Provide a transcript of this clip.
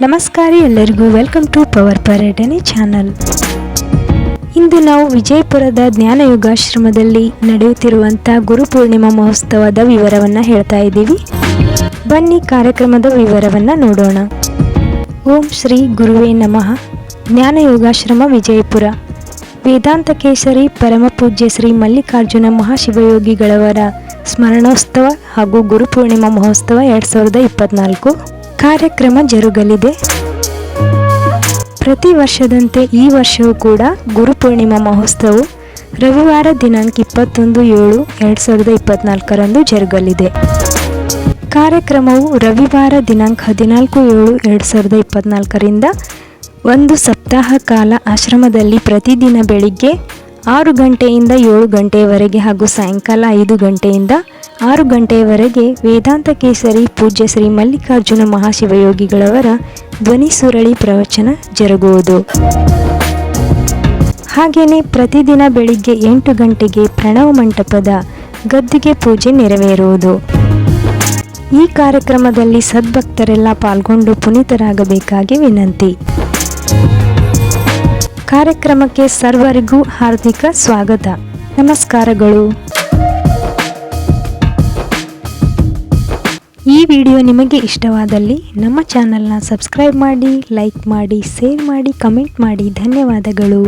ನಮಸ್ಕಾರ ಎಲ್ಲರಿಗೂ welcome to power ಪರ್ಯಟನೆ channel. ಇಂದು ನಾವು ವಿಜಯಪುರದ ಜ್ಞಾನಯೋಗಾಶ್ರಮದಲ್ಲಿ ನಡೆಯುತ್ತಿರುವಂಥ ಗುರುಪೂರ್ಣಿಮಾ ಮಹೋತ್ಸವದ ವಿವರವನ್ನು ಹೇಳ್ತಾ ಇದ್ದೀವಿ. ಬನ್ನಿ ಕಾರ್ಯಕ್ರಮದ ವಿವರವನ್ನು ನೋಡೋಣ. ಓಂ ಶ್ರೀ ಗುರುವೇ ನಮಃ. ಜ್ಞಾನಯೋಗಾಶ್ರಮ ವಿಜಯಪುರ ವೇದಾಂತ ಕೇಸರಿ ಪರಮಪೂಜ್ಯ ಶ್ರೀ ಮಲ್ಲಿಕಾರ್ಜುನ ಮಹಾಶಿವಯೋಗಿಗಳವರ ಸ್ಮರಣೋತ್ಸವ ಹಾಗೂ ಗುರುಪೂರ್ಣಿಮಾ ಮಹೋತ್ಸವ 2024 ಕಾರ್ಯಕ್ರಮ ಜರುಗಲಿದೆ. ಪ್ರತಿ ವರ್ಷದಂತೆ ಈ ವರ್ಷವೂ ಕೂಡ ಗುರುಪೂರ್ಣಿಮಾ ಮಹೋತ್ಸವವು ರವಿವಾರ ದಿನಾಂಕ 21/7/2024 ಜರುಗಲಿದೆ. ಕಾರ್ಯಕ್ರಮವು ರವಿವಾರ ದಿನಾಂಕ 14/7/2024 ಒಂದು ಸಪ್ತಾಹ ಕಾಲ ಆಶ್ರಮದಲ್ಲಿ ಪ್ರತಿದಿನ ಬೆಳಿಗ್ಗೆ 6 ಗಂಟೆಯಿಂದ 7 ಗಂಟೆಯವರೆಗೆ ಹಾಗೂ ಸಾಯಂಕಾಲ 5 ಗಂಟೆಯಿಂದ 6 ಗಂಟೆಯವರೆಗೆ ವೇದಾಂತ ಕೇಸರಿ ಪೂಜ್ಯ ಶ್ರೀ ಮಲ್ಲಿಕಾರ್ಜುನ ಮಹಾಶಿವಯೋಗಿಗಳವರ ಧ್ವನಿ ಸುರಳಿ ಪ್ರವಚನ ಜರುಗುವುದು. ಹಾಗೆಯೇ ಪ್ರತಿದಿನ ಬೆಳಿಗ್ಗೆ 8 ಗಂಟೆಗೆ ಪ್ರಣವ ಮಂಟಪದ ಗದ್ದಿಗೆ ಪೂಜೆ ನೆರವೇರುವುದು. ಈ ಕಾರ್ಯಕ್ರಮದಲ್ಲಿ ಸದ್ಭಕ್ತರೆಲ್ಲ ಪಾಲ್ಗೊಂಡು ಪುನೀತರಾಗಬೇಕಾಗಿ ವಿನಂತಿ. ಕಾರ್ಯಕ್ರಮಕ್ಕೆ ಸರ್ವರಿಗೂ ಹಾರ್ದಿಕ ಸ್ವಾಗತ. ನಮಸ್ಕಾರಗಳು. ಈ ವಿಡಿಯೋ ನಿಮಗೆ ಇಷ್ಟವಾದಲ್ಲಿ ನಮ್ಮ ಚಾನಲ್ನ ಸಬ್ಸ್ಕ್ರೈಬ್ ಮಾಡಿ, ಲೈಕ್ ಮಾಡಿ, ಶೇರ್ ಮಾಡಿ, ಕಮೆಂಟ್ ಮಾಡಿ. ಧನ್ಯವಾದಗಳು.